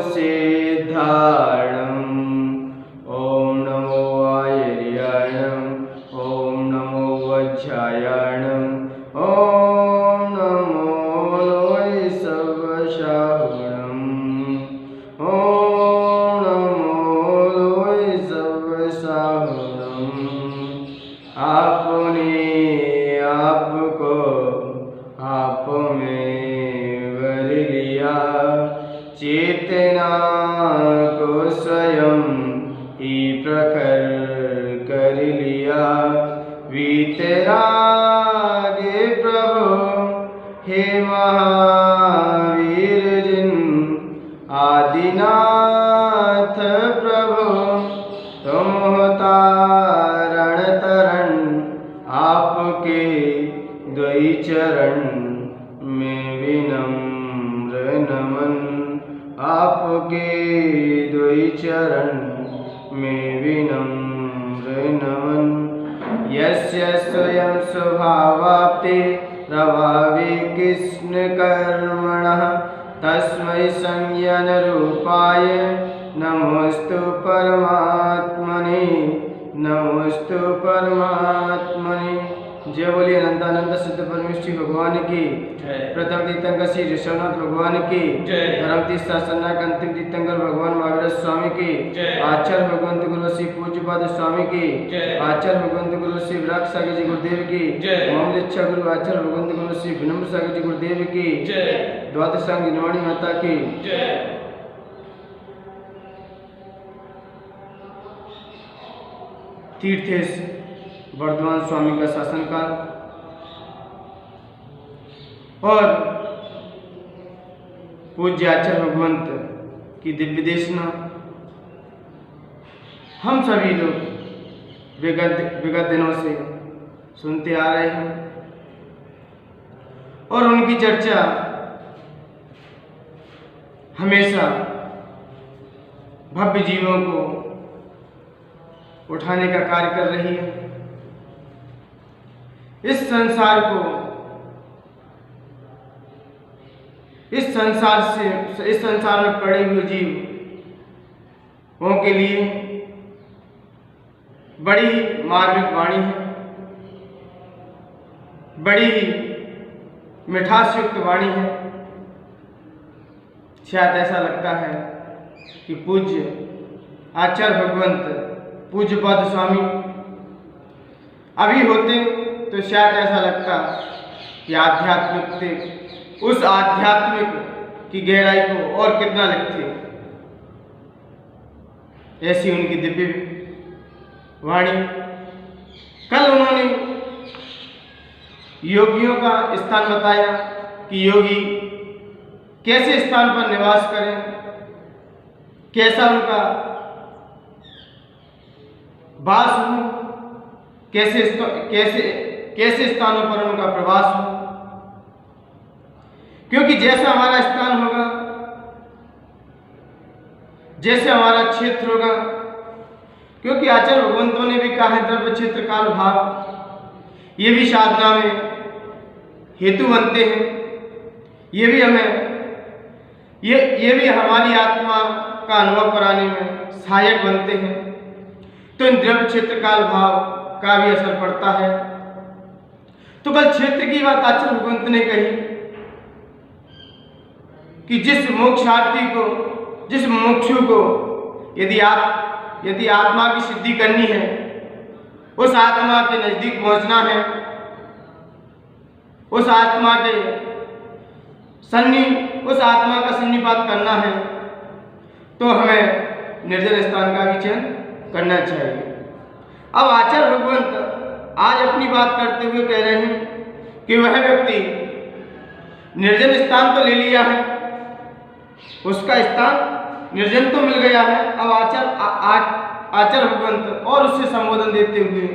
सिद्धार्णम् ॐ नमो आयर्याणम् ॐ नमो वज्रायणम् ॐ नमो लोय सर्वशाहुणम् ॐ नमो लोय सर्वशाहुणम्। आपने आपको आप में वर लिया, चेतना को स्वयं ही प्रखर कर लिया। वीतरागे प्रभु हे महावीर जिन, आदिनाथ प्रभु तुम हो तारण तरण। आपके द्वै चरण में विनम्र नमन, आपके द्वै चरण में विनम्र नमन। यस्य स्वयं स्वभावाप्ते प्रभावे कृष्ण कर्मणः, तस्मै संज्ञन रूपाय नमोस्तु परमात्मने, नमोस्तु परमात्मने। जय बोलिए अनंतानंद सिद्ध परमेश्वरी भगवान की, प्रथम तीर्थंकर श्री ऋषभनाथ भगवान की, धर्म तीर्थ शासनाक अंतिम तीर्थंकर भगवान महावीर स्वामी की, आचार्य भगवंत गुरु श्री पूज्यपाद स्वामी की, आचार्य भगवंत गुरु श्री विराट सागर जी गुरुदेव की, मम दीक्षा गुरु आचार्य भगवंत गुरु श्री विनम्र सागर जी गुरुदेव की, द्वादशांग निर्वाणी माता की। तीर्थेश वर्धमान स्वामी का शासनकाल और पूज्य आचार्य भगवंत की दिव्य देशना हम सभी लोग विगत दिनों से सुनते आ रहे हैं और उनकी चर्चा हमेशा भव्य जीवों को उठाने का कार्य कर रही है। इस संसार में पड़े हुए जीवों के लिए बड़ी मार्मिक वाणी है, बड़ी मिठास युक्त वाणी है। शायद ऐसा लगता है कि पूज्य आचार्य भगवंत पूज्यपाद स्वामी अभी होते तो शायद ऐसा लगता कि उस आध्यात्मिक की गहराई को और कितना लिखते। ऐसी उनकी दिव्य वाणी। कल उन्होंने योगियों का स्थान बताया कि योगी कैसे स्थान पर निवास करें, कैसा उनका वास हो, कैसे स्थानों पर उनका प्रवास हो। क्योंकि जैसा हमारा स्थान होगा, जैसे हमारा क्षेत्र होगा, क्योंकि आचार्य भगवंतों ने भी कहा है द्रव्य क्षेत्र काल भाव, ये भी साधना में हेतु बनते हैं। ये भी हमारी आत्मा का अनुभव कराने में सहायक बनते हैं। तो इन द्रव्य क्षेत्र काल भाव का भी असर पड़ता है। तो कल क्षेत्र की बात आचार्य भगवंत ने कही कि जिस मोक्षार्थी को, जिस मुमुक्षु को यदि आत्मा की सिद्धि करनी है, उस आत्मा के नजदीक पहुंचना है, उस आत्मा का सन्निपात करना है, तो हमें निर्जन स्थान का भी चयन करना चाहिए। अब आचार्य भगवंत आज अपनी बात करते हुए कह रहे हैं कि वह व्यक्ति निर्जन स्थान तो ले लिया है, उसका स्थान निर्जन तो मिल गया है। अब आचार्य भगवंत और उससे संबोधन देते हुए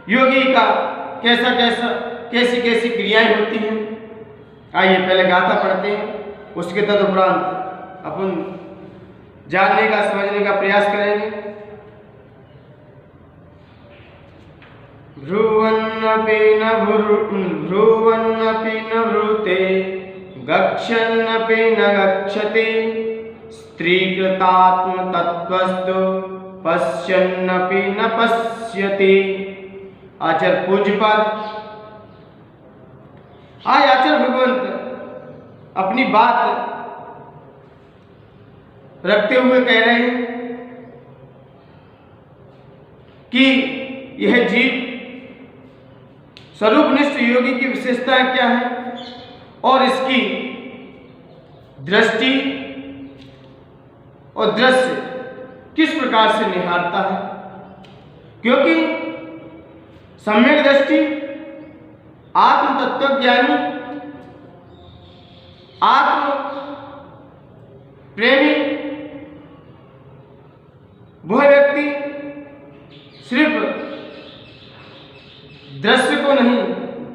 योगी का कैसी कैसी क्रियाएं होती हैं। आइए पहले गाथा पढ़ते हैं, उसके तदुपरांत अपन जानने का समझने का प्रयास करेंगे। भ्रुवन्नपि न ब्रूते, गच्छन्नपि न गच्छति, स्त्रीकृतात्मतत्त्वस्तु पश्यन्नपि न पश्यति। आचार्य पूज्यपाद आज आचार्य भगवंत अपनी बात रखते हुए कह रहे हैं कि यह जीव स्वरूपनिष्ठ योगी की विशेषताएं क्या है और इसकी दृष्टि और दृश्य किस प्रकार से निहारता है, क्योंकि सम्यक दृष्टि आत्म तत्वज्ञानी आत्म प्रेमी वह व्यक्ति सिर्फ दृश्य को नहीं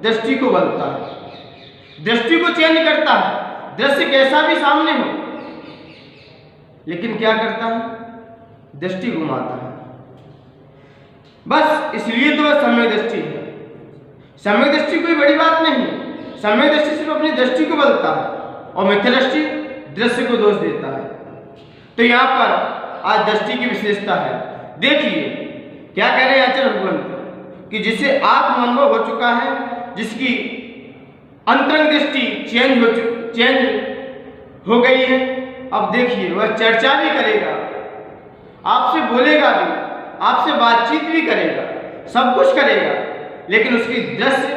दृष्टि को बदलता है, दृष्टि को चेंज करता है। दृश्य कैसा भी सामने हो, लेकिन क्या करता है, दृष्टि घुमाता है। बस इसलिए तो वह सम्यक दृष्टि है। सम्यक दृष्टि कोई बड़ी बात नहीं, सम्यक दृष्टि सिर्फ अपनी दृष्टि को बदलता है और मिथ्या दृष्टि दृश्य को दोष देता है। तो यहाँ पर आज दृष्टि की विशेषता है। देखिए क्या कह रहे हैं आचार्य भगवंत कि जिसे आत्म अनुभव हो चुका है, जिसकी अंतरंग दृष्टि चेंज हो गई है, अब देखिए वह चर्चा भी करेगा, आपसे बोलेगा भी, आपसे बातचीत भी करेगा, सब कुछ करेगा, लेकिन उसकी दृश्य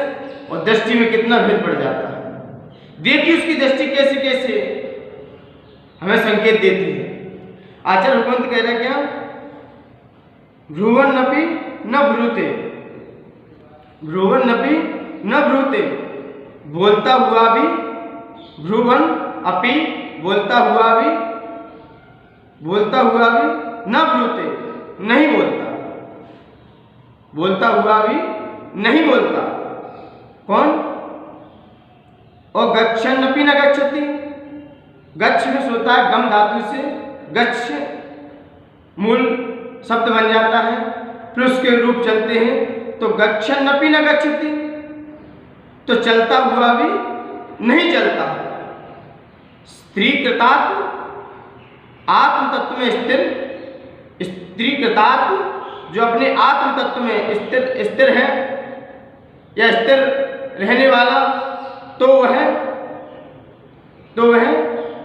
और दृष्टि में कितना भेद पड़ जाता है। देखिए उसकी दृष्टि कैसे कैसे हमें संकेत देती है। आचार्य भगवंत कह रहे क्या, भ्रुवन्नपि न ब्रूते, भ्रुवन्नपि न ब्रूते, बोलता हुआ भी, भ्रुवन अपि बोलता हुआ भी न ब्रूते, नहीं बोलता, बोलता हुआ भी नहीं बोलता। कौन? और गच्छन्नपि न गच्छति, गच्छ में होता है गम धातु से, गच्छ मूल शब्द बन जाता है, फिर उसके रूप चलते हैं, तो गच्छन्नपि न गच्छति, तो चलता हुआ भी नहीं चलता। स्त्री कृतात्म आत्म तत्व में स्थिर, स्त्री कृतात्म जो अपने आत्म तत्व में स्थिर है या स्थिर रहने वाला, तो वह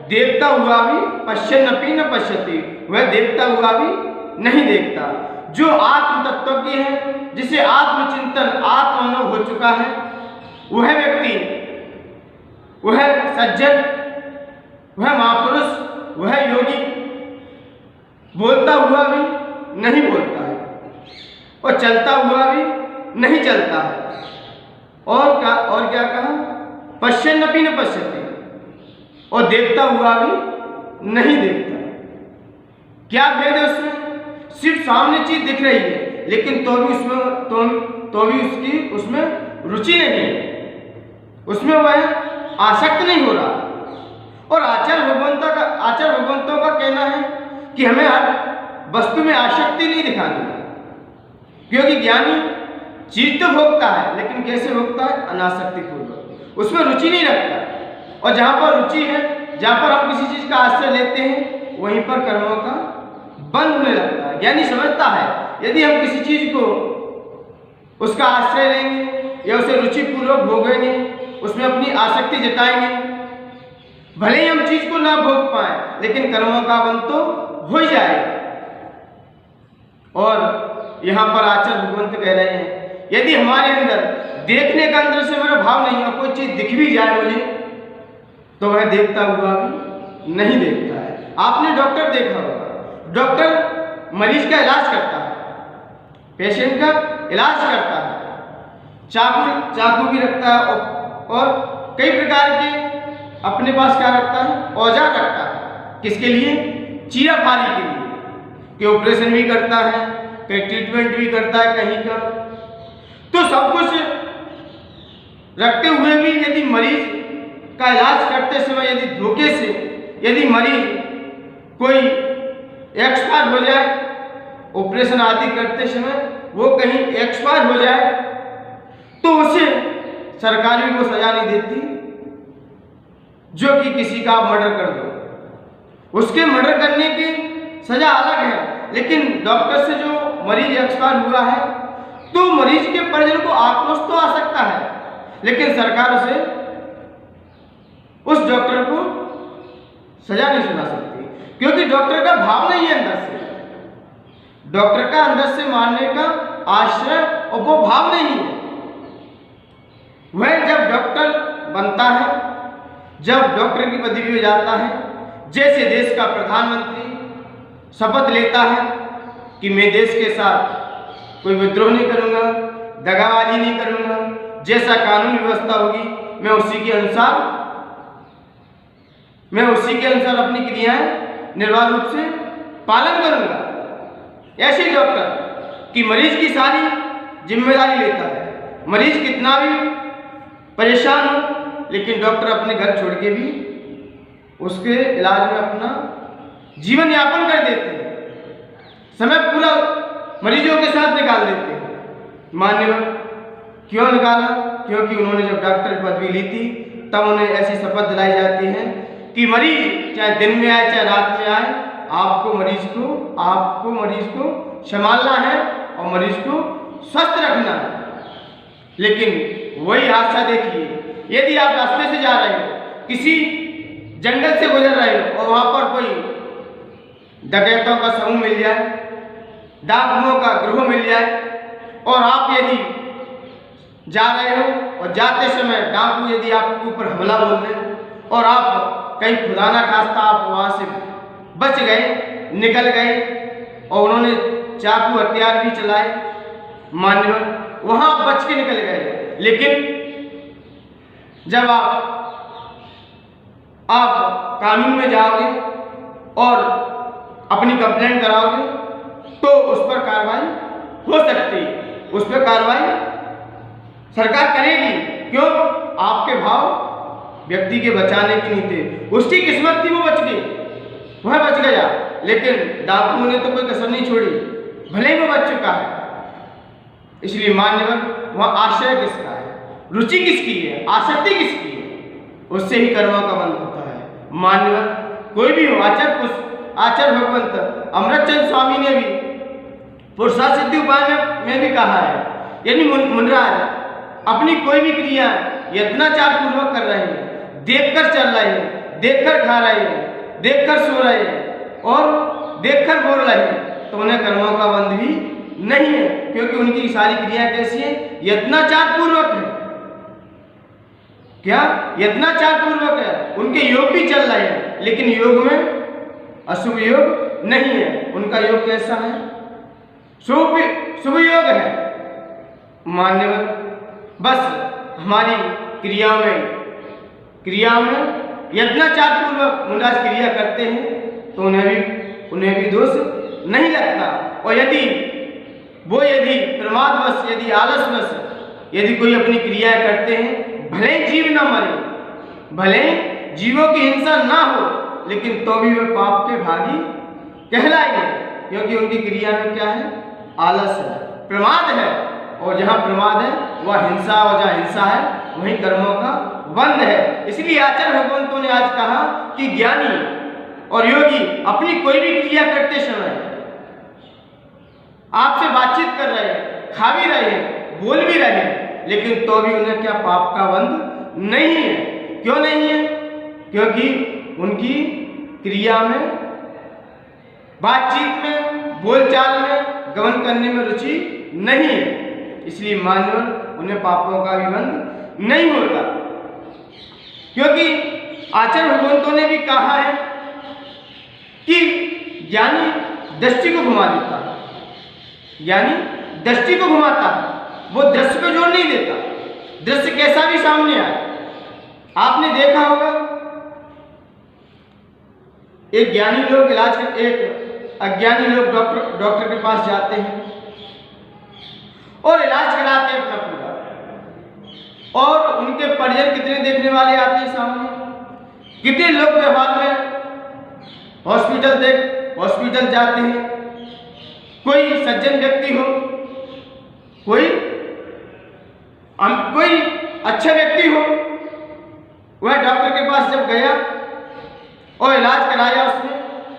देखता हुआ भी पश्यन्नपि न पश्यति, वह देखता हुआ भी नहीं देखता। जो आत्म तत्वज्ञ है, जिसे आत्मचिंतन आत्म अनुभव हो चुका है, वह व्यक्ति, वह सज्जन, वह महापुरुष, वह योगी बोलता हुआ भी नहीं बोलता है और चलता हुआ भी नहीं चलता है। और क्या कहा, पश्यन्नपि न पश्यति, और देखता हुआ भी नहीं देखता। क्या भेद है उसमें? सिर्फ सामने चीज दिख रही है, लेकिन तो भी उसकी उसमें रुचि नहीं है, उसमें वह आसक्त नहीं हो रहा। और आचार्य भगवंतों का कहना है कि हमें हर वस्तु में आसक्ति नहीं दिखानी, क्योंकि ज्ञानी चीज तो भोगता है, लेकिन कैसे भोगता है? अनासक्ति पूर्वक, उसमें रुचि नहीं रखता। और जहाँ पर रुचि है, जहाँ पर हम किसी चीज का आश्रय लेते हैं, वहीं पर कर्मों का बंद होने लगता है। ज्ञानी समझता है यदि हम किसी चीज को उसका आश्रय लेंगे या उसे रुचि पूर्वक भोगेंगे, उसमें अपनी आसक्ति जताएंगे, भले ही हम चीज को ना भोग पाए, लेकिन कर्मों का बंध तो हो ही जाएगा। और यहाँ पर आचार्य भगवंत कह रहे हैं, यदि हमारे अंदर देखने का अंदर से मेरा भाव नहीं है, कोई चीज दिख भी जाए मुझे, तो वह देखता हुआ भी नहीं देखता है। आपने डॉक्टर देखा होगा, डॉक्टर मरीज का इलाज करता है, पेशेंट का इलाज करता है, चाकू भी रखता है और कई प्रकार के अपने पास क्या रखता है, औजार रखता है। किसके लिए? चीराफारी के लिए, कि ऑपरेशन भी करता है, कहीं ट्रीटमेंट भी करता है कहीं का। तो सब कुछ रखते हुए भी यदि मरीज का इलाज करते समय यदि धोखे से यदि मरीज कोई एक्सपायर हो जाए, ऑपरेशन आदि करते समय वो कहीं एक्सपायर हो जाए, तो उसे सरकार भी वो सजा नहीं देती जो कि किसी का आप मर्डर कर दो, उसके मर्डर करने की सजा अलग है, लेकिन डॉक्टर से जो मरीज एक्सपायर हुआ है तो मरीज के परिजन को आक्रोश तो आ सकता है, लेकिन सरकार उसे उस डॉक्टर को सजा नहीं सुना सकती, क्योंकि डॉक्टर का भाव नहीं है अंदर से। डॉक्टर का अंदर से मारने का आश्रय और वो भाव नहीं है। वह जब डॉक्टर बनता है, जब डॉक्टर की पदवी में जाता है, जैसे देश का प्रधानमंत्री शपथ लेता है कि मैं देश के साथ कोई विद्रोह नहीं करूंगा, दगाबाजी नहीं करूंगा, जैसा कानून व्यवस्था होगी मैं उसी के अनुसार अपनी क्रियाएं निर्बाध रूप से पालन करूंगा। ऐसे डॉक्टर कि मरीज की सारी जिम्मेदारी लेता है, मरीज कितना भी परेशान हो लेकिन डॉक्टर अपने घर छोड़ के भी उसके इलाज में अपना जीवन यापन कर देते हैं, समय पूरा मरीजों के साथ निकाल देते हैं। मान्यवर क्यों निकाला? क्योंकि उन्होंने जब डॉक्टर की पदवी ली थी तब उन्हें ऐसी शपथ दिलाई जाती है कि मरीज चाहे दिन में आए चाहे रात में आए, आपको मरीज को संभालना है और मरीज को स्वस्थ रखना है। लेकिन वही हादसा देखिए, यदि आप रास्ते से जा रहे हो, किसी जंगल से गुजर रहे हो और वहां पर कोई डकैतों का समूह मिल जाए, डाकुओं का गिरोह मिल जाए और आप यदि जा रहे हो और जाते समय डाकू यदि आपके ऊपर हमला बोल दें और आप कहीं खुदा ना खास्ता आप वहां से बच गए, निकल गए और उन्होंने चाकू हथियार भी चलाए, मान्यवर वहां बच के निकल गए, लेकिन जब आप कानून में जाओगे और अपनी कंप्लेंट कराओगे तो उस पर कार्रवाई हो सकती है, उस पर कार्रवाई सरकार करेगी। क्यों? आपके भाव व्यक्ति के बचाने की नहीं थे, उसकी किस्मत थी वो बच गई, वह बच गया, लेकिन डाकुओं ने तो कोई कसर नहीं छोड़ी, भले ही वो बच चुका है। इसलिए मान्यवर वह आश्रय किसका है, रुचि किसकी है, आसक्ति किसकी है, उससे ही कर्मों का बंध होता है। मान्यवर कोई भी हो, आचार्य भगवंत अमृतचंद स्वामी ने भी पुरुषार्थ सिद्धि उपाय में भी कहा है, यानी मुनराज अपनी कोई भी क्रिया यत्नाचार पूर्वक कर रहे हैं, देखकर चल रहे हैं, देखकर खा रहे हैं, देखकर सो रहे हैं और देखकर बोल रहे हैं, तो उन्हें कर्मों का बंध भी नहीं है, क्योंकि उनकी सारी क्रिया कैसी है, यत्नाचार पूर्वक है। क्या यत्नाचार पूर्वक है? उनके योग भी चल रहे हैं, लेकिन योग में अशुभ योग नहीं है। उनका योग कैसा है? शुभ योग है। मान्यवर बस हमारी क्रिया में यत्नाचार पूर्वक मुनराज क्रिया करते हैं तो उन्हें भी दोष नहीं लगता। और यदि प्रमादवश, यदि आलसवश यदि कोई अपनी क्रियाएं करते हैं, भले जीव न मरे, भले जीवों की हिंसा ना हो, लेकिन तो भी वे पाप के भागी कहलाएंगे, क्योंकि उनकी क्रिया में क्या है? आलस है, प्रमाद है, और जहाँ प्रमाद है वह हिंसा, और जहाँ हिंसा है वहीं कर्मों का बंध है। इसलिए आचार्य भगवंतों ने आज कहा कि ज्ञानी और योगी अपनी कोई भी क्रिया करते समय आपसे बातचीत कर रहे हैं, खा भी रहे हैं, बोल भी रहे हैं, लेकिन तो भी उन्हें क्या पाप का बंध नहीं है। क्यों नहीं है? क्योंकि उनकी क्रिया में, बातचीत में, बोलचाल में, गमन करने में रुचि नहीं है। इसलिए मान्यवर उन्हें पापों का भी बंध नहीं होता, क्योंकि आचार्य भगवंतों ने भी कहा है कि ज्ञानी दृष्टि को घुमा देता है, यानी दृष्टि को घुमाता है, वो दृश्य को जोड़ नहीं देता। दृश्य कैसा भी सामने आए, आपने देखा होगा एक ज्ञानी लोग एक अज्ञानी लोग डॉक्टर के पास जाते हैं और इलाज कराते हैं अपना पूरा, और उनके परिजन कितने देखने वाले आते हैं सामने, कितने लोग व्यवहार में हॉस्पिटल जाते हैं। कोई सज्जन व्यक्ति हो, कोई अच्छा व्यक्ति हो, वह डॉक्टर के पास जब गया और इलाज कराया उसने,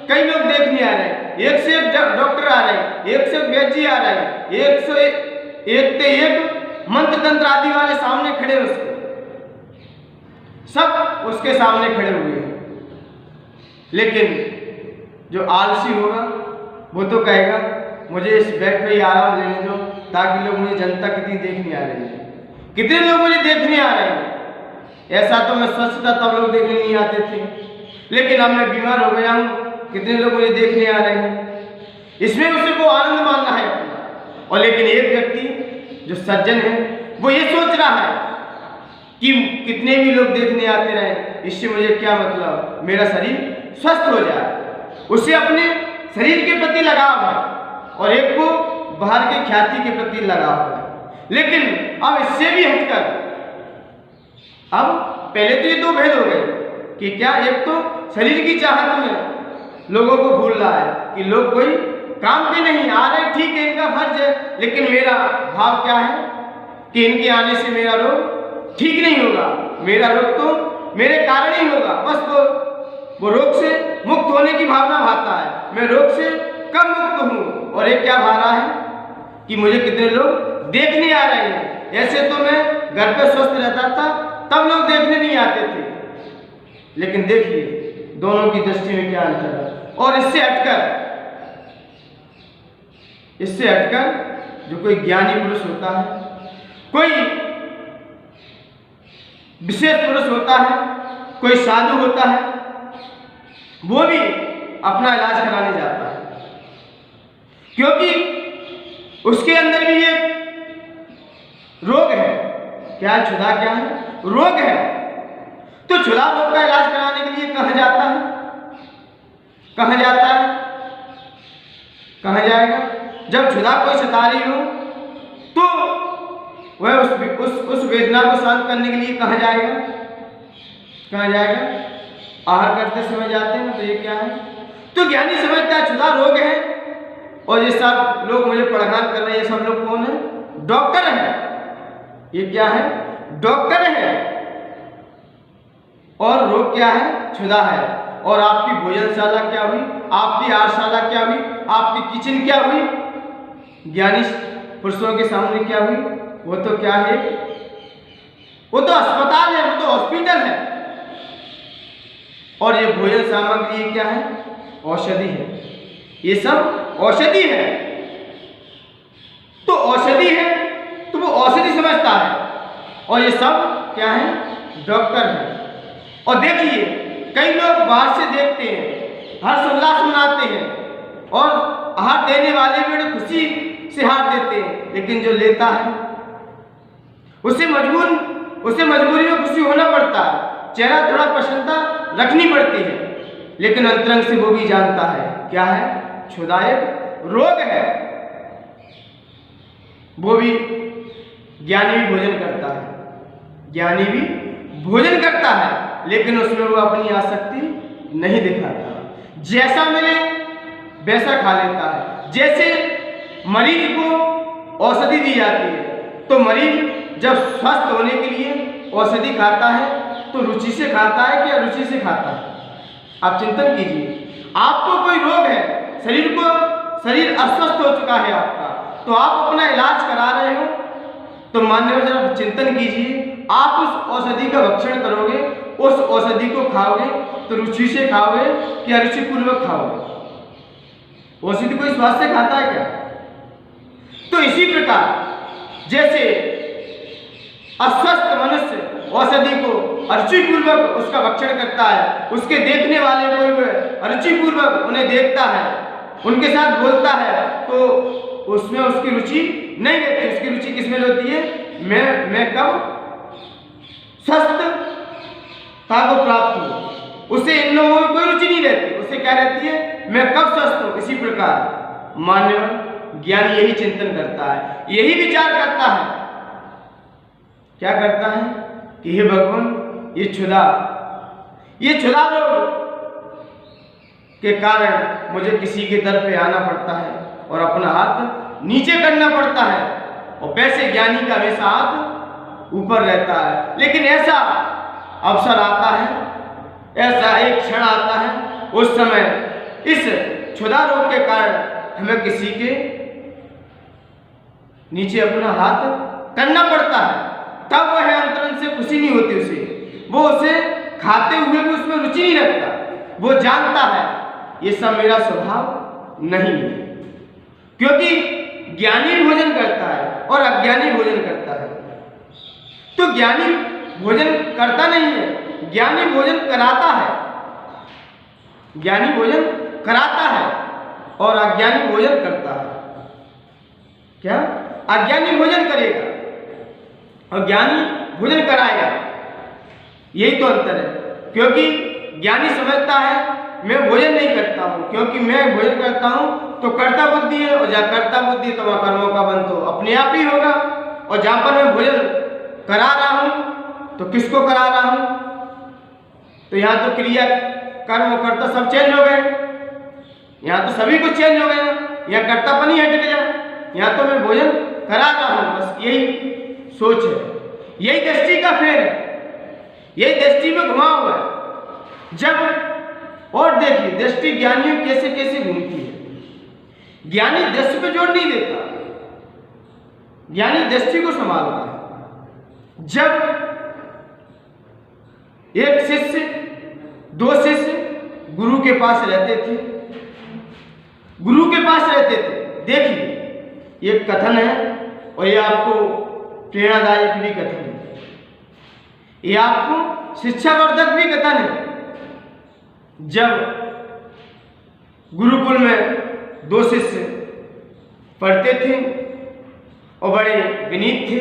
कई लोग देखने आ रहे हैं, एक से एक डॉक्टर आ रहे हैं, एक से एक वैद्य आ रहे हैं, एक से एक मंत्र तंत्र आदि वाले सामने खड़े हैं, उसको सब उसके सामने खड़े हुए हैं। लेकिन जो आलसी होगा वो तो कहेगा मुझे इस बेड पे ही आराम लेने दो, ताकि लोग मुझे, जनता कितनी देखने आ रही है, कितने लोग मुझे देखने आ रहे हैं। ऐसा तो मैं स्वस्थ था तब लोग देखने नहीं आते थे, लेकिन अब मैं बीमार हो गया हूँ, कितने लोग मुझे देखने आ रहे हैं। इसमें उसे को आनंद मानना है अपना। और लेकिन एक व्यक्ति जो सज्जन है वो ये सोच रहा है कि कितने भी लोग देखने आते रहे, इससे मुझे क्या मतलब, मेरा शरीर स्वस्थ हो जाए। उसे अपने शरीर के प्रति लगाव है और एक को बाहर के ख्याति के प्रति लगाव है। लेकिन अब इससे भी हटकर, अब पहले तो ये दो भेद हो गए कि क्या, एक तो शरीर की चाहत में लोगों को भूल रहा है कि लोग कोई काम पे नहीं आ रहे, ठीक है इनका फर्ज है, लेकिन मेरा भाव क्या है कि इनके आने से मेरा रोग ठीक नहीं होगा, मेरा रोग तो मेरे कारण ही होगा। बस वो रोग से मुक्त होने की भावना भाता है, मैं रोग से कब मुक्त हूँ। और एक क्या भा रहा है कि मुझे कितने लोग देखने आ रहे हैं। ऐसे तो मैं घर पे स्वस्थ रहता था तब लोग देखने नहीं आते थे, लेकिन देखिए दोनों की दृष्टि में क्या अंतर है। और इससे हटकर जो कोई ज्ञानी पुरुष होता है, कोई विशेष पुरुष होता है, कोई साधु होता है, वो भी अपना इलाज कराने जाता है, क्योंकि उसके अंदर भी एक रोग है। क्या है? क्षुधा क्या है? रोग है। तो क्षुधा रोग का इलाज कराने के लिए कहाँ जाता है? कहाँ जाता है? कहाँ जाएगा? जब क्षुधा कोई सता रही हो तो वह उस वेदना को शांत करने के लिए कहाँ जाएगा? कहाँ जाएगा? आहार करते समय जाते हैं ना। तो ये क्या है? तो ज्ञानी समझता है क्षुधा रोग है, और ये सब लोग मुझे परेशान कर रहे हैं, ये सब लोग कौन है? डॉक्टर है। ये क्या है? डॉक्टर है। और रोग क्या है? क्षुधा है। और आपकी भोजनशाला क्या हुई? आपकी आहारशाला क्या हुई? आपकी किचन क्या हुई? ज्ञानी पुरुषों के सामने क्या हुई? वो तो क्या है? वो तो अस्पताल है, वो तो हॉस्पिटल है। और ये भोजन सामग्री क्या है? औषधि है। ये सब औषधि है। तो औषधि है तो वो औषधि समझता है, और ये सब क्या है? डॉक्टर है। और देखिए कई लोग बाहर से देखते हैं, हर्षोल्लास मनाते हैं, और आहार देने वाले भी खुशी से हार देते हैं, लेकिन जो लेता है उसे मजबूरी में खुशी होना पड़ता है, चेहरा थोड़ा प्रसन्नता रखनी पड़ती है, लेकिन अंतरंग से वो भी जानता है क्या है? क्षुधायक रोग है। वो भी ज्ञानी भी भोजन करता है, ज्ञानी भी भोजन करता है, लेकिन उसमें वो अपनी आसक्ति नहीं दिखाता। जैसा मिले वैसा खा लेता है। जैसे मरीज को औषधि दी जाती है, तो मरीज जब स्वस्थ होने के लिए औषधि खाता है तो रुचि से खाता है कि अरुचि से खाता है? आप चिंतन कीजिए। आपको कोई रोग है, शरीर अस्वस्थ हो चुका है आपका, तो आप अपना इलाज करा रहे हो, तो मान्यवर जरा चिंतन कीजिए, आप उस औषधि का भक्षण करोगे, उस औषधि को खाओगे तो रुचि से खाओगे कि अरुचि पूर्वक खाओगे? औषधि कोई स्वाद से खाता है क्या? तो इसी प्रकार जैसे अस्वस्थ मनुष्य औषधि को अरुचिपूर्वक उसका भक्षण करता है, उसके देखने वाले को अरुचिपूर्वक उन्हें देखता है, उनके साथ बोलता है, तो उसमें उसकी रुचि नहीं रहती। उसकी रुचि किसमें होती है? मैं कब स्वस्थता को प्राप्त हूँ। उसे इन लोगों में कोई रुचि नहीं रहती, उसे क्या रहती है? मैं कब स्वस्थ हूँ। इसी प्रकार मान्यवर ज्ञानी यही चिंतन करता है, यही विचार करता है। क्या करता है कि हे भगवान, ये क्षुधा रोग के कारण मुझे किसी के दर पे आना पड़ता है और अपना हाथ नीचे करना पड़ता है, और वैसे ज्ञानी का हमेशा हाथ ऊपर रहता है। लेकिन ऐसा अवसर आता है, ऐसा एक क्षण आता है, उस समय इस क्षुधा रोग के कारण हमें किसी के नीचे अपना हाथ करना पड़ता है, तब वह अंतरंग से खुशी नहीं होती उसे, वो उसे खाते हुए भी उसमें रुचि नहीं रखता। वो जानता है ये सब मेरा स्वभाव नहीं है, क्योंकि ज्ञानी भोजन करता है और अज्ञानी भोजन करता है। तो ज्ञानी भोजन करता नहीं है, ज्ञानी भोजन कराता है। ज्ञानी भोजन कराता है और अज्ञानी भोजन करता है। क्या? अज्ञानी भोजन करेगा और ज्ञानी भोजन कराएगा, यही तो अंतर है। क्योंकि ज्ञानी समझता है मैं भोजन नहीं करता हूँ, क्योंकि मैं भोजन करता हूँ तो कर्ता बुद्धि है, और जहाँ कर्ता बुद्धि तो वहाँ कर्मों का बंध तो अपने आप ही होगा। और जहाँ पर मैं भोजन करा रहा हूँ तो किसको करा रहा हूँ? तो यहाँ तो क्रिया कर्म कर्ता सब चेंज हो गए, यहाँ तो सभी कुछ चेंज हो गया, यहाँ कर्तापन ही हट गया, यहाँ तो मैं भोजन करा रहा हूँ। बस यही सोच है, यही दृष्टि का फेर है, यही दृष्टि में घुमा हुआ है। जब और देखिए दृष्टि ज्ञानियों कैसे कैसे घूमती है। ज्ञानी दृष्टि पे जोर नहीं देता, ज्ञानी दृष्टि को संभालता है। जब एक शिष्य दो शिष्य गुरु के पास रहते थे, गुरु के पास रहते थे, देखिए ये कथन है और ये आपको प्रेरणादायक भी कथन है, ये आपको शिक्षावर्धक भी कथन है। जब गुरुकुल में दो शिष्य पढ़ते थे और बड़े विनीत थे,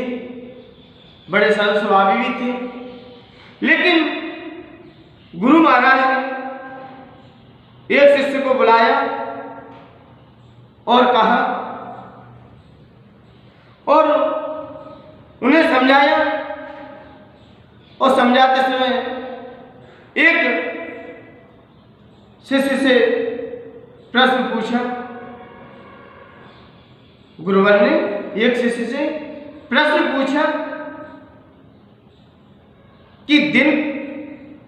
बड़े सरल स्वभावी भी थे, लेकिन गुरु महाराज ने एक शिष्य को बुलाया और कहा और उन्हें समझाया, और समझाते समय एक शिष्य से प्रश्न पूछा। गुरुवर ने एक शिष्य से प्रश्न पूछा कि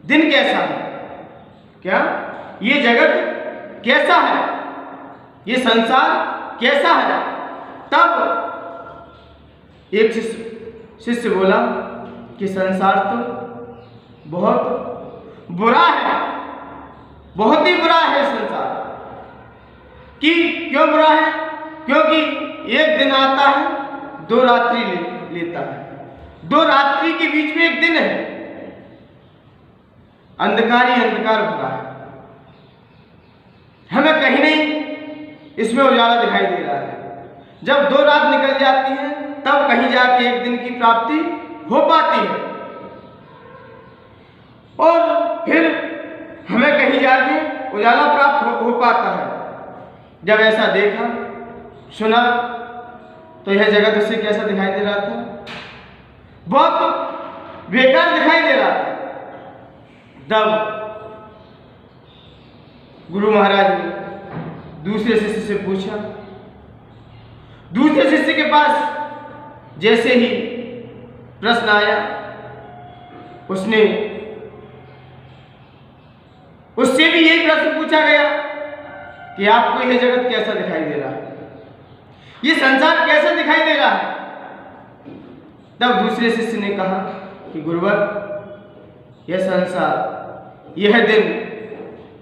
दिन कैसा है, क्या ये जगत कैसा है, ये संसार कैसा है। तब एक शिष्य बोला कि संसार तो बहुत बुरा है, बहुत ही बुरा है संसार। कि क्यों बुरा है? क्योंकि एक दिन आता है, दो रात्रि लेता है, दो रात्रि के बीच में एक दिन है, अंधकार ही अंधकार भरा है, हमें कहीं नहीं इसमें उजाला दिखाई दे रहा है। जब दो रात निकल जाती है तब कहीं जाके एक दिन की प्राप्ति हो पाती है, और फिर हमें कहीं जाके उजाला प्राप्त हो पाता है। जब ऐसा देखा सुना तो यह जगत उसे कैसा दिखाई दे रहा था? बहुत बेकार दिखाई दे रहा था। तब गुरु महाराज ने दूसरे शिष्य से पूछा, दूसरे शिष्य के पास जैसे ही प्रश्न आया उससे भी यही प्रश्न पूछा गया कि आपको यह जगत कैसा दिखाई दे रहा है, ये संसार कैसा दिखाई दे रहा है। तब दूसरे शिष्य ने कहा कि गुरुवर यह संसार, यह दिन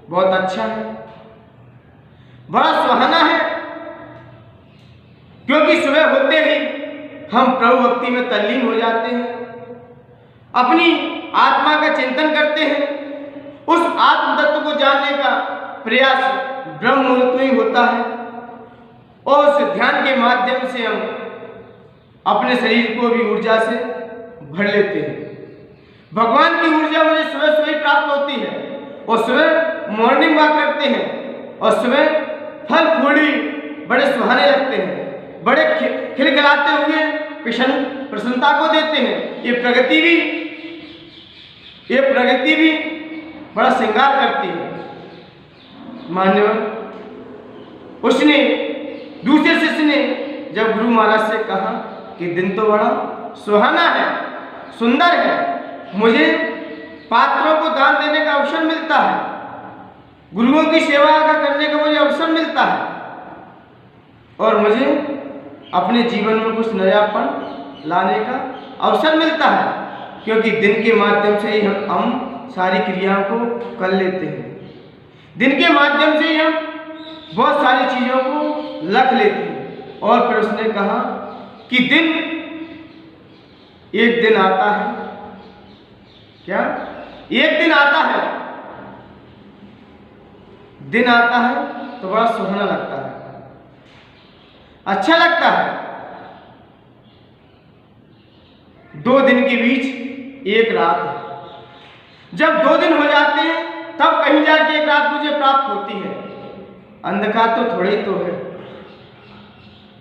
बहुत अच्छा है, बड़ा सुहाना है, क्योंकि सुबह होते ही हम प्रभु भक्ति में तल्लीन हो जाते हैं, अपनी आत्मा का चिंतन करते हैं, उस आत्म तत्व को जानने का प्रयास ब्रह्म मुहूर्त में ही होता है, और उस ध्यान के माध्यम से हम अपने शरीर को भी ऊर्जा से भर लेते हैं। भगवान की ऊर्जा मुझे सुबह सुबह प्राप्त होती है, और सुबह मॉर्निंग वॉक करते हैं, और सुबह फल फूल बड़े सुहाने लगते हैं, बड़े खिलखिलाते हुए प्रसन्नता को देते हैं। ये प्रगति भी बड़ा श्रृंगार करती है। मान्यवर, उसने दूसरे शिष्य ने जब गुरु महाराज से कहा कि दिन तो बड़ा सुहाना है, सुंदर है, मुझे पात्रों को दान देने का अवसर मिलता है, गुरुओं की सेवा का करने का मुझे अवसर मिलता है और मुझे अपने जीवन में कुछ नयापन लाने का अवसर मिलता है, क्योंकि दिन के माध्यम से ही हम सारी क्रियाओं को कर लेते हैं। दिन के माध्यम से ही हम बहुत सारी चीज़ों को रख लेते हैं। और फिर उसने कहा कि दिन एक दिन आता है, क्या एक दिन आता है, दिन आता है तो बड़ा सुहाना लगता है, अच्छा लगता है। 2 दिन के बीच एक रात है। जब 2 दिन हो जाते हैं तब कहीं जाके एक रात मुझे प्राप्त होती है। अंधकार तो थोड़ा ही तो है,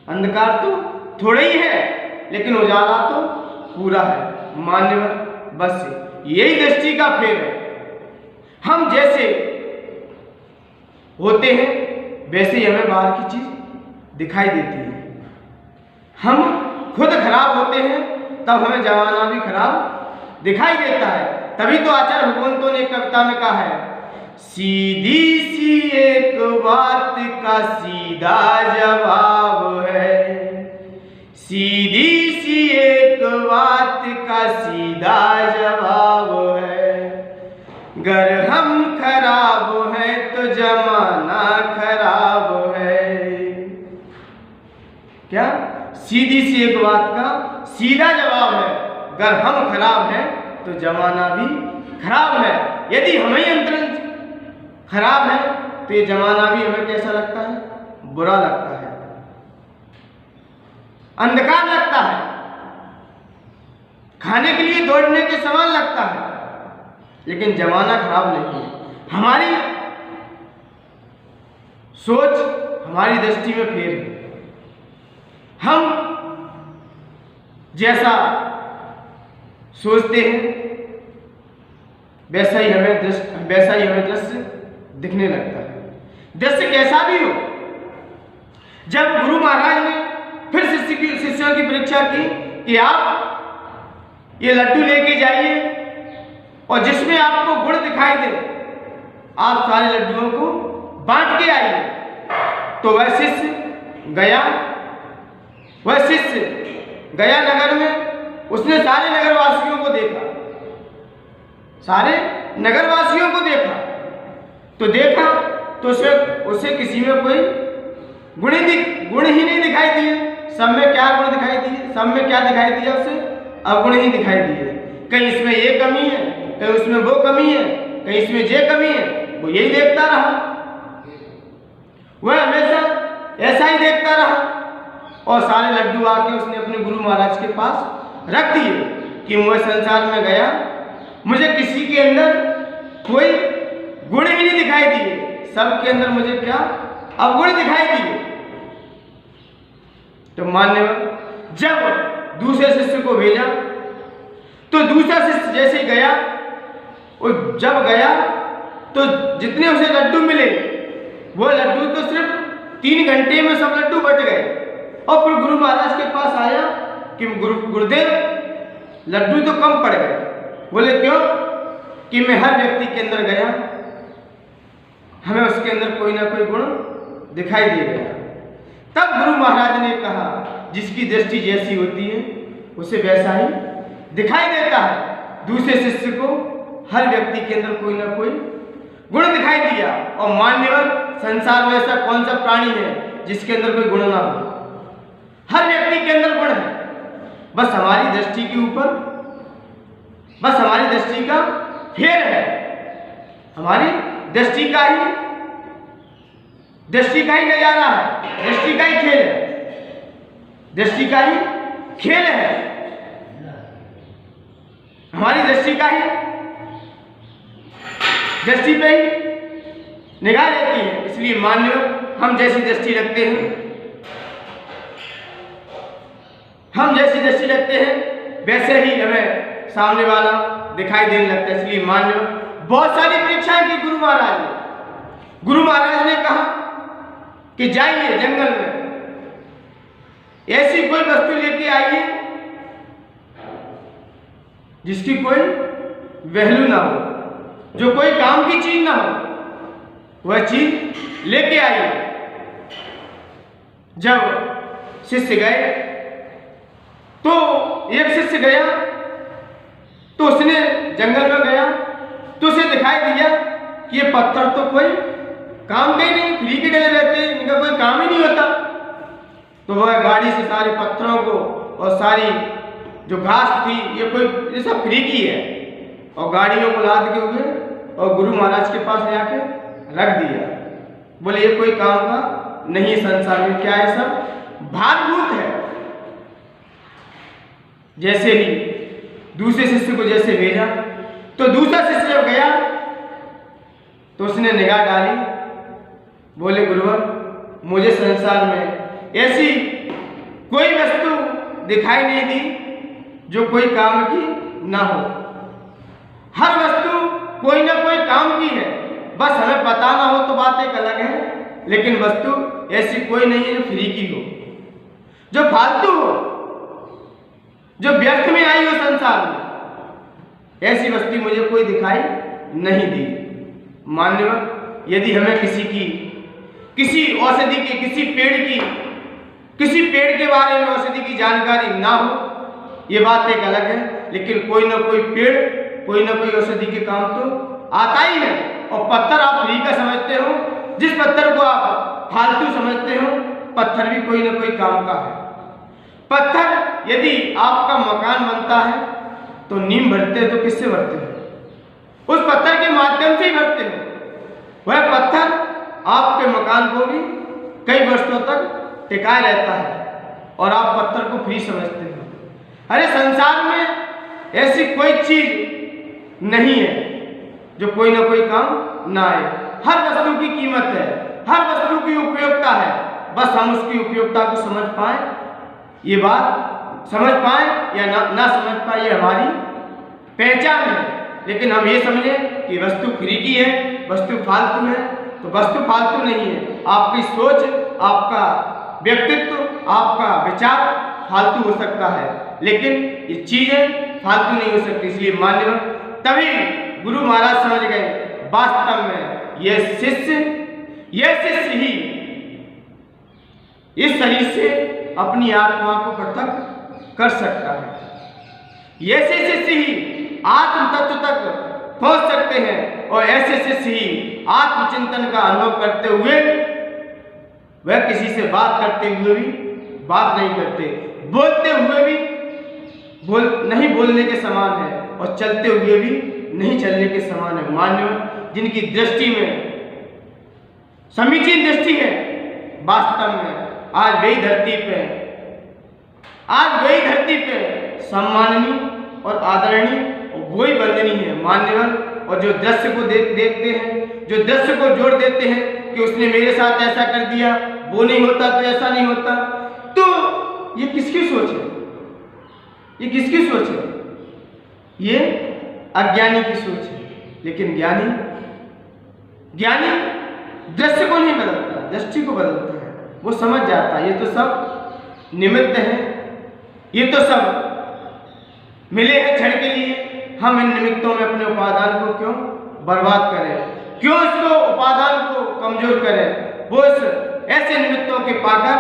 अंधकार तो थोड़ा ही है, लेकिन उजाला तो पूरा है। मान्यवर, बस यही दृष्टि का फेर है। हम जैसे होते हैं वैसे ही हमें बाहर की चीज दिखाई देती है। हम खुद खराब होते हैं तब हमें जमाना भी खराब दिखाई देता है। तभी तो आचार्य भगवंतों ने कविता में कहा है, सीधी सी एक बात का सीधा जवाब है, सीधी सी एक बात का सीधा जवाब है, गर हम खराब हैं तो जमाना खराब है। क्या? सीधी सी एक बात का सीधा जवाब है, गर हम खराब हैं तो जमाना भी खराब है। यदि हम ही अंतरंग खराब है तो ये जमाना भी हमें कैसा लगता है? बुरा लगता है, अंधकार लगता है, खाने के लिए दौड़ने के समान लगता है। लेकिन जमाना खराब नहीं है। हमारी सोच, हमारी दृष्टि में फेर है। हम जैसा सोचते हैं वैसा ही हमें दृश्य दिखने लगता है। दृश्य कैसा भी हो। जब गुरु महाराज ने फिर शिष्यों की परीक्षा की कि आप ये लड्डू लेके जाइए और जिसमें आपको गुण दिखाई दे आप सारे लड्डुओं को बांट के आइए। तो वह शिष्य गया नगर में। उसने सारे नगरवासियों को देखा, तो उसे किसी में कोई गुण ही नहीं दिखाई दिए। सब में क्या गुण दिखाई दिए? सब में क्या दिखाई दिया उसे? अवगुण ही दिखाई दिए। कहीं इसमें ये कमी है, कहीं उसमें वो कमी है, कहीं इसमें ये कमी है। वो यही देखता रहा, वह हमेशा ऐसा ही देखता रहा। और सारे लड्डू आके उसने अपने गुरु महाराज के पास रख दिए कि मैं संसार में गया, मुझे किसी के अंदर कोई गुण ही नहीं दिखाई दिए, सबके अंदर मुझे क्या अवगुण दिखाई दिए। तो मान्यवर, जब दूसरे शिष्य को भेजा तो दूसरा शिष्य जैसे गया, और जब गया तो जितने उसे लड्डू मिले वो लड्डू तो सिर्फ 3 घंटे में सब लड्डू बट गए। और फिर गुरु महाराज के पास आया कि गुरुदेव लड्डू तो कम पड़ गए। बोले क्यों? कि मैं हर व्यक्ति के अंदर गया, हमें उसके अंदर कोई ना कोई गुण दिखाई दे गया। तब गुरु महाराज ने कहा, जिसकी दृष्टि जैसी होती है उसे वैसा ही दिखाई देता है। दूसरे शिष्य को हर व्यक्ति के अंदर कोई ना कोई गुण दिखाई दिया। और मान्यवर, संसार में ऐसा कौन सा प्राणी है जिसके अंदर कोई गुण ना हो? हर व्यक्ति के अंदर गुण है, बस हमारी दृष्टि के ऊपर, बस हमारी दृष्टि का फेर है, हमारी दृष्टि का ही नजारा है, दृष्टि का ही खेल है, दृष्टि का ही खेल है, हमारी दृष्टि का ही दृष्टि पे ही निगाह रहती है। इसलिए मान्यवर, हम जैसी दृष्टि रखते हैं वैसे ही हमें सामने वाला दिखाई देने लगता है। इसलिए मान्यवर, बहुत सारी परीक्षाएं की गुरु महाराज ने कहा कि जाइए जंगल में, ऐसी कोई वस्तु लेके आइए जिसकी कोई वैल्यू ना हो, जो कोई काम की चीज ना हो। वह चीज लेके आई। जब शिष्य गए तो एक शिष्य गया तो उसने जंगल में गया तो उसे दिखाई दिया कि ये पत्थर तो कोई काम के ही नहीं, फ्री के डले रहते हैं, इनका कोई काम ही नहीं होता। तो वह गाड़ी से सारे पत्थरों को और सारी जो घास थी ये सब फ्री की है और गाड़ियों को लाद के हुए और गुरु महाराज के पास ले आके रख दिया। बोले ये कोई काम का नहीं, संसार में क्या है, सब भारभूत है। जैसे ही दूसरे शिष्य को जैसे भेजा तो दूसरा शिष्य जब गया तो उसने निगाह डाली, बोले गुरुवर मुझे संसार में ऐसी कोई वस्तु दिखाई नहीं दी जो कोई काम की ना हो। हर वस्तु कोई ना कोई काम की है, बस हमें पता ना हो तो बात एक अलग है, लेकिन वस्तु ऐसी कोई नहीं है जो फ्री की हो, जो फालतू हो, जो व्यर्थ में आई हो संसार में। ऐसी वस्तु मुझे कोई दिखाई नहीं दी। मान्यवर, यदि हमें किसी औषधि की, किसी पेड़ के बारे में औषधि की जानकारी ना हो, ये बात एक अलग है, लेकिन कोई ना कोई पेड़, कोई ना कोई औषधि के काम तो आता ही है। और पत्थर आप फ्री का समझते हो, जिस पत्थर को आप फालतू समझते हो, पत्थर भी कोई ना कोई काम का है। पत्थर यदि आपका मकान बनता है तो नींव भरते हो तो किससे भरते हो? उस पत्थर के माध्यम से ही भरते हो। वह पत्थर आपके मकान को भी कई वर्षों तक टिकाए रहता है और आप पत्थर को फ्री समझते हो। अरे संसार में ऐसी कोई चीज नहीं है जो कोई ना कोई काम ना आए। हर वस्तु की कीमत है, हर वस्तु की उपयोगिता है, बस हम उसकी उपयोगिता को समझ पाए, ये बात समझ पाए या ना समझ पाए, ये हमारी पहचान है। लेकिन हम ये समझें कि वस्तु फ्री की है, वस्तु फालतू है, तो वस्तु फालतू नहीं है। आपकी सोच, आपका व्यक्तित्व, आपका विचार फालतू हो सकता है, लेकिन ये चीजें फालतू नहीं हो सकती। इसलिए मान्यवर, तभी गुरु महाराज समझ गए वास्तव में यह शिष्य ही इस शरीर से अपनी आत्मा को पृथक कर सकता है। ऐसे शिष्य ही आत्म तत्व तक पहुंच सकते हैं और ऐसे शिष्य ही आत्मचिंतन का अनुभव करते हुए वह किसी से बात करते हुए भी बात नहीं करते, बोलते हुए भी नहीं बोलने के समान है और चलते हुए भी नहीं चलने के समान है। मान्यवर, जिनकी दृष्टि में समीचीन दृष्टि है, वास्तव में आज वही धरती पे सम्माननीय और आदरणीय और वही वंदनीय है। मान्यवर, और जो दृश्य को देखते हैं, जो दृश्य को जोड़ देते हैं कि उसने मेरे साथ ऐसा कर दिया, वो नहीं होता तो ऐसा नहीं होता, तो ये किसकी सोच है? ये किसकी सोच है? ये अज्ञानी की सोच है। लेकिन ज्ञानी दृश्य को नहीं बदलता, दृष्टि को बदलता है। वो समझ जाता है ये तो सब निमित्त है, ये तो सब मिले हैं क्षण के लिए, हम इन निमित्तों में अपने उपादान को क्यों बर्बाद करें, क्यों इसको उपादान को कमजोर करें। वो इस ऐसे निमित्तों के पाकर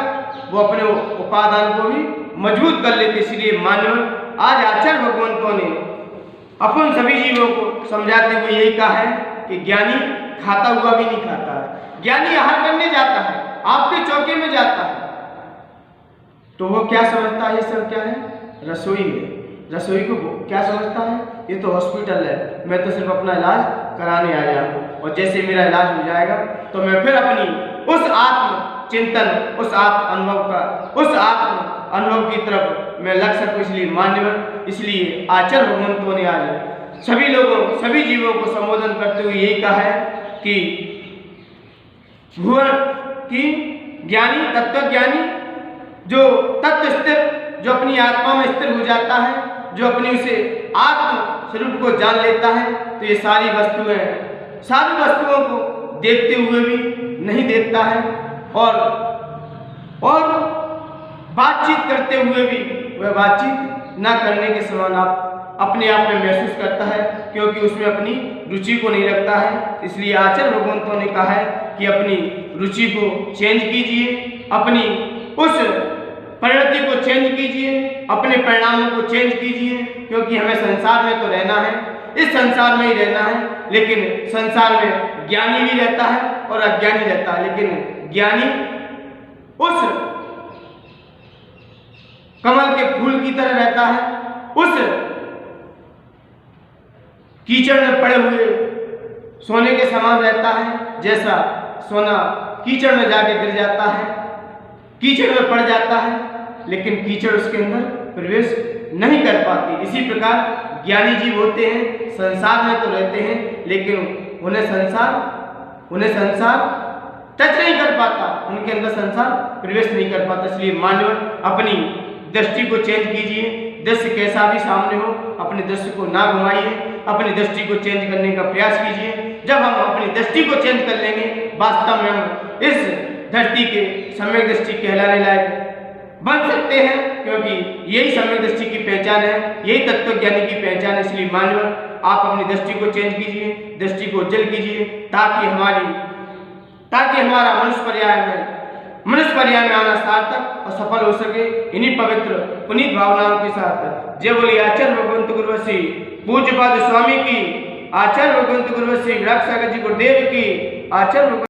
वो अपने उपादान को भी मजबूत कर लेते। इसलिए मान्यवर, आज आचार्य भगवंतों ने अपन सभी जीवों को समझाते हुए यही कहा है कि ज्ञानी खाता हुआ भी नहीं खाता है। ज्ञानी आहार करने जाता है, आपके चौके में जाता है, तो वो क्या समझता है? ये सब क्या है? रसोई है। रसोई को क्या समझता है? ये तो हॉस्पिटल है, मैं तो सिर्फ अपना इलाज कराने आया हूँ, और जैसे मेरा इलाज हो जाएगा तो मैं फिर अपनी उस आत्म चिंतन, उस आत्म अनुभव की तरफ मैं लग सकूँ। इसलिए मान्यवर, इसलिए आचार्य भगवंतों ने आज सभी लोगों, सभी जीवों को संबोधन करते हुए यही कहा है कि भुवन की ज्ञानी, तत्वज्ञानी, जो तत्व स्थिर, जो अपनी आत्मा में स्थिर हो जाता है, जो अपनी उसे आत्म स्वरूप को जान लेता है, तो ये सारी वस्तुओं को देखते हुए भी नहीं देखता है और बातचीत करते हुए भी वह बातचीत न करने के समान आप अपने आप में महसूस करता है, क्योंकि उसमें अपनी रुचि को नहीं रखता है। इसलिए आचार्य भगवंतों ने कहा है कि अपनी रुचि को चेंज कीजिए, अपनी उस परिणति को चेंज कीजिए, अपने परिणामों को चेंज कीजिए, क्योंकि हमें संसार में तो रहना है, इस संसार में ही रहना है। लेकिन संसार में ज्ञानी भी रहता है और अज्ञानी रहता है, लेकिन ज्ञानी उस कमल के फूल की तरह रहता है, उस कीचड़ में पड़े हुए सोने के समान रहता है। जैसा सोना कीचड़ में जाके गिर जाता है, कीचड़ में पड़ जाता है, लेकिन कीचड़ उसके अंदर प्रवेश नहीं कर पाती। इसी प्रकार ज्ञानी जीव होते हैं, संसार में तो रहते हैं, लेकिन उन्हें संसार टच नहीं कर पाता, उनके अंदर संसार प्रवेश नहीं कर पाता। इसलिए मानव अपनी दृष्टि को चेंज कीजिए, दृश्य कैसा भी सामने हो अपनी दृष्टि को ना घुमाइए, अपनी दृष्टि को चेंज करने का प्रयास कीजिए। जब हम अपनी दृष्टि को चेंज कर लेंगे, वास्तव में हम इस धरती के सम्यक दृष्टि कहलाने लायक बन सकते हैं, क्योंकि यही सम्यक दृष्टि की पहचान है, यही तत्वज्ञानी की पहचान है। इसलिए मानव आप अपनी दृष्टि को चेंज कीजिए, दृष्टि को उज्जवल कीजिए, ताकि हमारा मनुष्य पर्याय में आना सार्थक और सफल हो सके। इन्हीं पवित्र पुनीत भावनाओं के साथ जय बोली आचार्य भगवंत गुरुवशी पूज्यपाद स्वामी की, आचार्य भगवंत गुरुवशी विराट सागर जी गुरुदेव की, आचार्य